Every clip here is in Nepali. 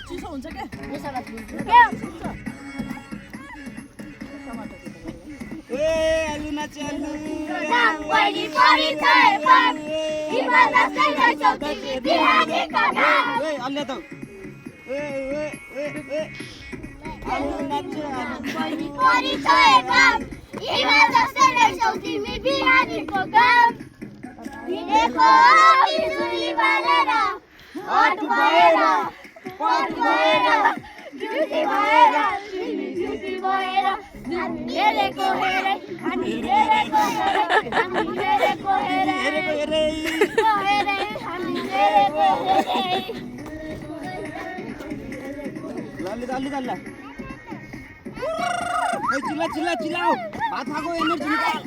चिसो हुन्छ के आलु नाचे आलु अन्य त आलु नाचे चिल्ला चिल्ला चिल्लाओ भात खाएको एनर्जी निकाल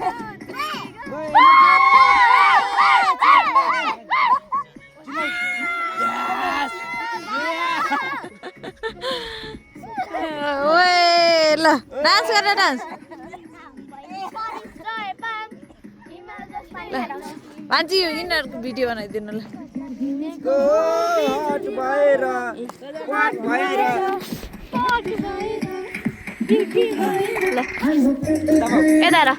ओए ल डान्स गर्ने डान्स मान्छे यिनीहरूको भिडियो बनाइदिनु ल यता